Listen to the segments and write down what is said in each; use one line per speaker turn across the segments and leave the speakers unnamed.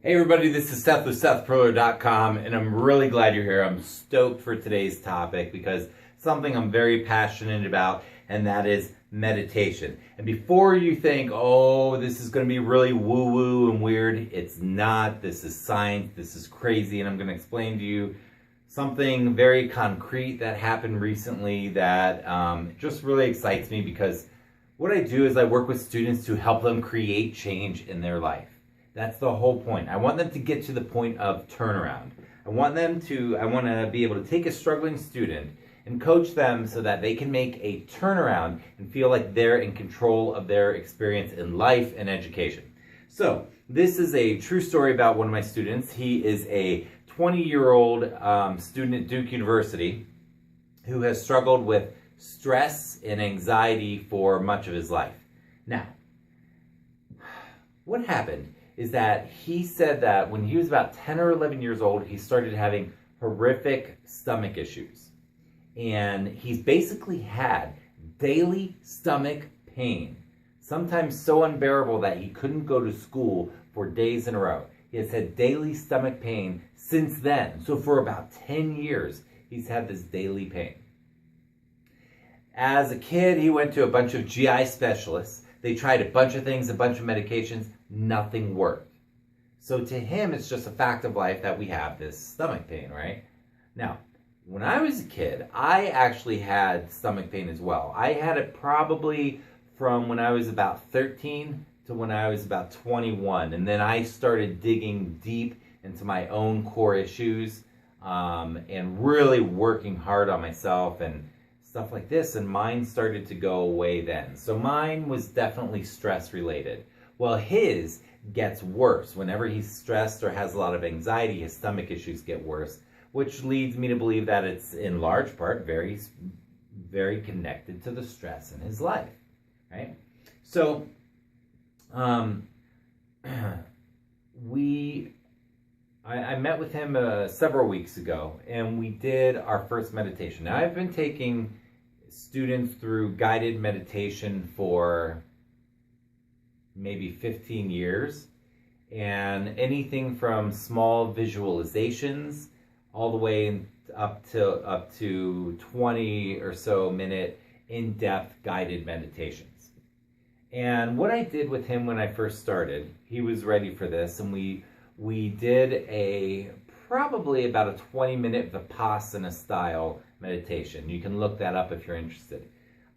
Hey everybody, this is Seth with SethPerler.com, and I'm really glad you're here. I'm stoked for today's topic because something I'm very passionate about, and that is meditation. And before you think, oh, this is going to be really woo-woo and weird, it's not. This is science, this is crazy, and I'm going to explain to you something very concrete that happened recently that just really excites me, because what I do is I work with students to help them create change in their life. That's the whole point. I want them to get to the point of turnaround. I want to be able to take a struggling student and coach them so that they can make a turnaround and feel like they're in control of their experience in life and education. So this is a true story about one of my students. He is a 20-year-old student at Duke University who has struggled with stress and anxiety for much of his life. Now, what happened is that he said that when he was about 10 or 11 years old, he started having horrific stomach issues. And he's basically had daily stomach pain, sometimes so unbearable that he couldn't go to school for days in a row. He has had daily stomach pain since then. So for about 10 years, he's had this daily pain. As a kid, he went to a bunch of GI specialists. They tried a bunch of things, a bunch of medications. Nothing worked. So to him, it's just a fact of life that we have this stomach pain, right? Now, when I was a kid, I actually had stomach pain as well. I had it probably from when I was about 13 to when I was about 21. And then I started digging deep into my own core issues and really working hard on myself and stuff like this. And mine started to go away then. So mine was definitely stress related. Well, his gets worse. Whenever he's stressed or has a lot of anxiety, his stomach issues get worse, which leads me to believe that it's in large part very, very connected to the stress in his life, right? So, I met with him several weeks ago, and we did our first meditation. Now, I've been taking students through guided meditation for maybe 15 years, and anything from small visualizations all the way up to 20 or so minute in-depth guided meditations. And what I did with him when I first started, he was ready for this, and we did probably about a 20-minute Vipassana style meditation. You can look that up if you're interested.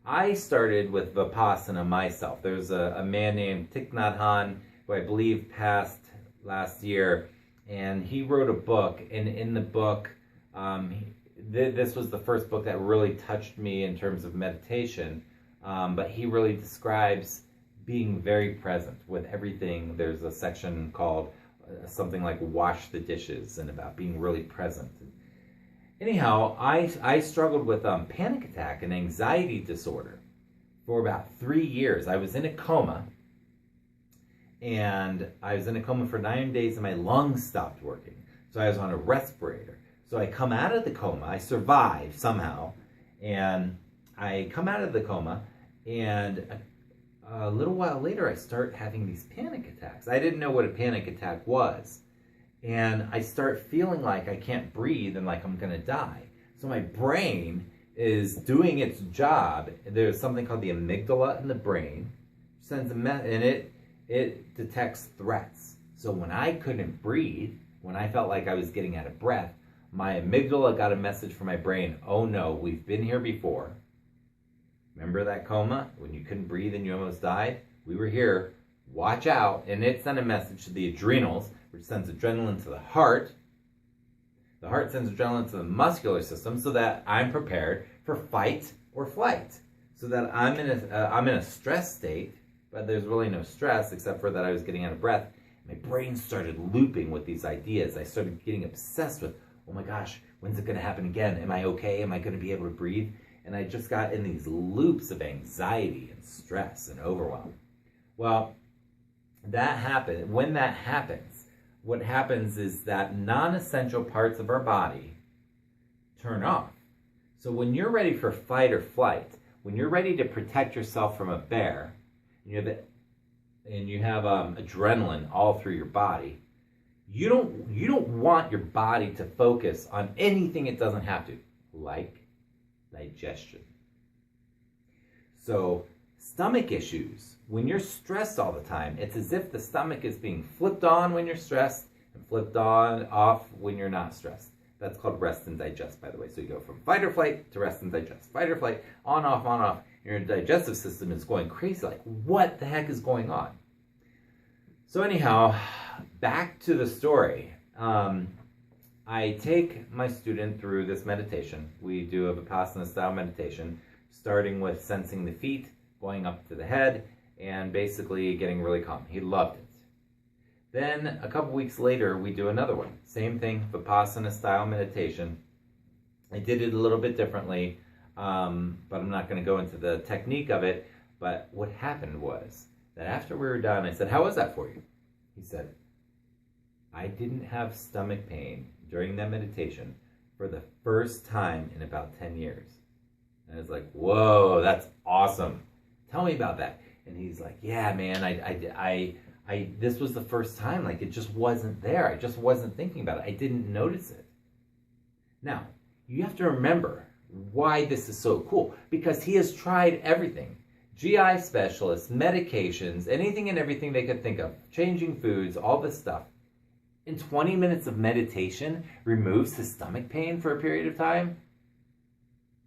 I started with Vipassana myself. There's a man named Thich Nhat Hanh, who I believe passed last year, and he wrote a book, and in the book, this was the first book that really touched me in terms of meditation, but he really describes being very present with everything. There's a section called something like Wash the Dishes, and about being really present. Anyhow, I struggled with panic attack and anxiety disorder for about 3 years. I was in a coma, and I was in a coma for 9 days, and my lungs stopped working. So I was on a respirator. So I come out of the coma. I survived somehow, and I come out of the coma, and a little while later, I start having these panic attacks. I didn't know what a panic attack was. And I start feeling like I can't breathe and like I'm going to die. So my brain is doing its job. There's something called the amygdala in the brain, sends and it detects threats. So when I couldn't breathe, when I felt like I was getting out of breath, my amygdala got a message from my brain. Oh no, we've been here before. Remember that coma when you couldn't breathe and you almost died? We were here. Watch out. And it sent a message to the adrenals, which sends adrenaline to the heart. The heart sends adrenaline to the muscular system so that I'm prepared for fight or flight. So that I'm in a stress state, but there's really no stress except for that I was getting out of breath. My brain started looping with these ideas. I started getting obsessed with, oh my gosh, when's it going to happen again? Am I okay? Am I going to be able to breathe? And I just got in these loops of anxiety and stress and overwhelm. Well, that happened. When that happens, what happens is that non-essential parts of our body turn off. So when you're ready for fight or flight, when you're ready to protect yourself from a bear, and you have adrenaline all through your body, You don't want your body to focus on anything it doesn't have to, like digestion. So stomach issues, when you're stressed all the time, it's as if the stomach is being flipped on when you're stressed and flipped on off when you're not stressed. That's called rest and digest, by the way. So you go from fight or flight to rest and digest. Fight or flight, on, off, on, off. Your digestive system is going crazy. Like, what the heck is going on? So anyhow, back to the story. I take my student through this meditation. We do a Vipassana style meditation, starting with sensing the feet, going up to the head, and basically getting really calm. He loved it. Then a couple weeks later, we do another one. Same thing, Vipassana style meditation. I did it a little bit differently, but I'm not going to go into the technique of it. But what happened was that after we were done, I said, "How was that for you?" He said, "I didn't have stomach pain during that meditation for the first time in about 10 years. And I was like, "Whoa, that's awesome. Tell me about that." And he's like, "Yeah, man, this was the first time, like it just wasn't there. I just wasn't thinking about it. I didn't notice it." Now, you have to remember why this is so cool, because he has tried everything. GI specialists, medications, anything and everything they could think of, changing foods, all this stuff. In 20 minutes of meditation, removes his stomach pain for a period of time.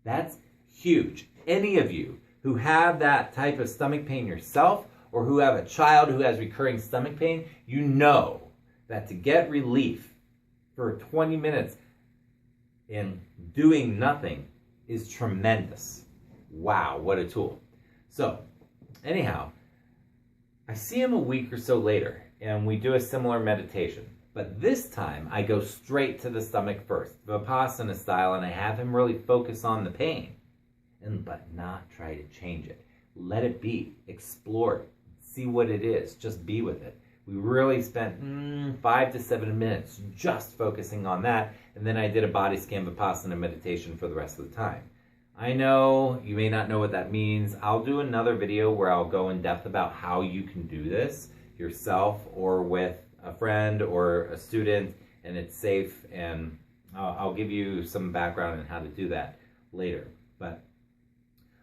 That's huge. Any of you who have that type of stomach pain yourself, or who have a child who has recurring stomach pain, you know that to get relief for 20 minutes in doing nothing is tremendous. Wow, what a tool. So, anyhow, I see him a week or so later, and we do a similar meditation. But this time, I go straight to the stomach first, Vipassana style, and I have him really focus on the pain, but not try to change it. Let it be. Explore it. See what it is. Just be with it. We really spent 5 to 7 minutes just focusing on that, and then I did a body scan Vipassana meditation for the rest of the time. I know you may not know what that means. I'll do another video where I'll go in depth about how you can do this yourself or with a friend or a student, and it's safe, and I'll give you some background on how to do that later. But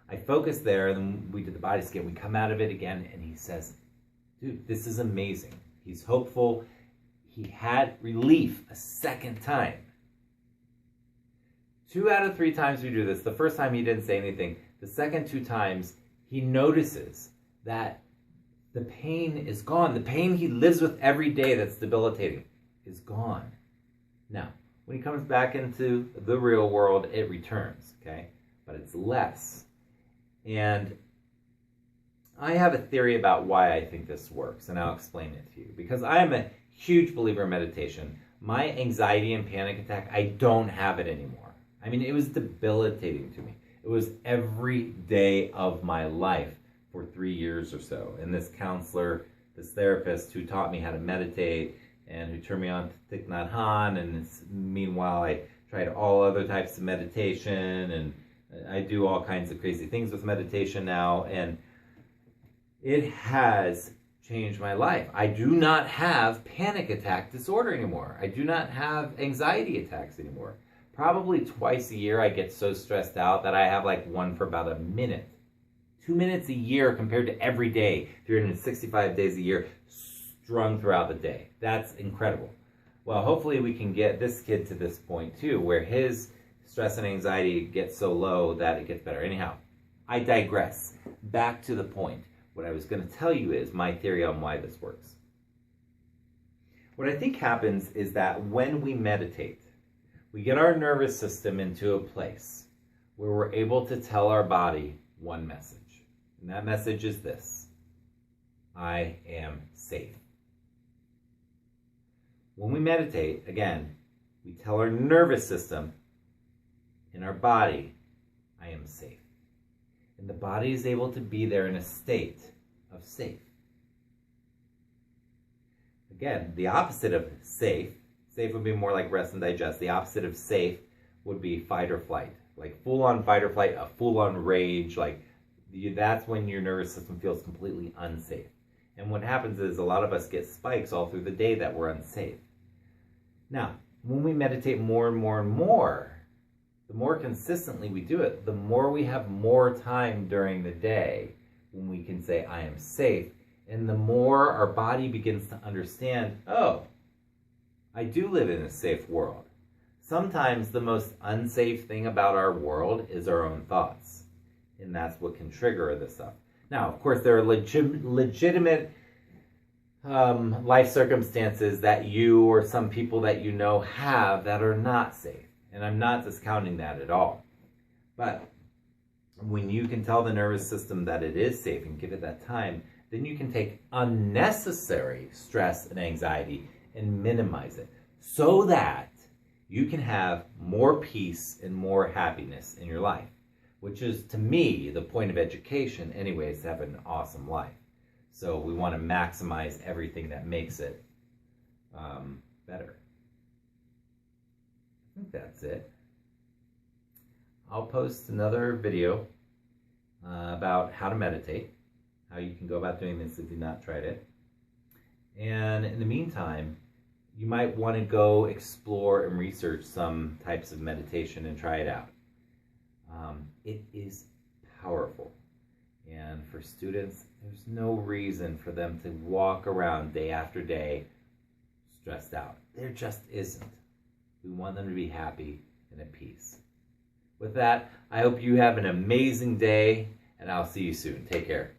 I focused there, and then we did the body scan. We come out of it again, and he says, "Dude, this is amazing." He's hopeful. He had relief a second time. 2 out of 3 times we do this. The first time he didn't say anything. The second 2 times, he notices that the pain is gone. The pain he lives with every day that's debilitating is gone. Now, when he comes back into the real world, it returns, okay? But it's less. And I have a theory about why I think this works, and I'll explain it to you. Because I am a huge believer in meditation. My anxiety and panic attack, I don't have it anymore. I mean, it was debilitating to me. It was every day of my life for 3 years or so. And this counselor, this therapist who taught me how to meditate and who turned me on to Thich Nhat Hanh, and meanwhile I tried all other types of meditation, and I do all kinds of crazy things with meditation now, and it has changed my life. I do not have panic attack disorder anymore. I do not have anxiety attacks anymore. Probably twice a year I get so stressed out that I have like one for about a minute. 2 minutes a year compared to every day, 365 days a year, strung throughout the day. That's incredible. Well, hopefully we can get this kid to this point too, where his stress and anxiety gets so low that it gets better. Anyhow, I digress. Back to the point. What I was going to tell you is my theory on why this works. What I think happens is that when we meditate, we get our nervous system into a place where we're able to tell our body one message. And that message is this: I am safe. When we meditate, again, we tell our nervous system and our body, I am safe. And the body is able to be there in a state of safe. Again, the opposite of safe would be more like rest and digest. The opposite of safe would be fight or flight. Like full-on fight or flight, a full-on rage. That's when your nervous system feels completely unsafe. And what happens is a lot of us get spikes all through the day that we're unsafe. Now, when we meditate more and more and more, the more consistently we do it, the more we have more time during the day when we can say, I am safe. And the more our body begins to understand, oh, I do live in a safe world. Sometimes the most unsafe thing about our world is our own thoughts. And that's what can trigger this stuff. Now, of course, there are legitimate life circumstances that you or some people that you know have that are not safe. And I'm not discounting that at all. But when you can tell the nervous system that it is safe and give it that time, then you can take unnecessary stress and anxiety and minimize it so that you can have more peace and more happiness in your life, which is, to me, the point of education anyways, to have an awesome life. So we want to maximize everything that makes it better. I think that's it. I'll post another video about how to meditate, how you can go about doing this if you've not tried it. And in the meantime, you might want to go explore and research some types of meditation and try it out. It is powerful. And for students, there's no reason for them to walk around day after day stressed out. There just isn't. We want them to be happy and at peace. With that, I hope you have an amazing day, and I'll see you soon. Take care.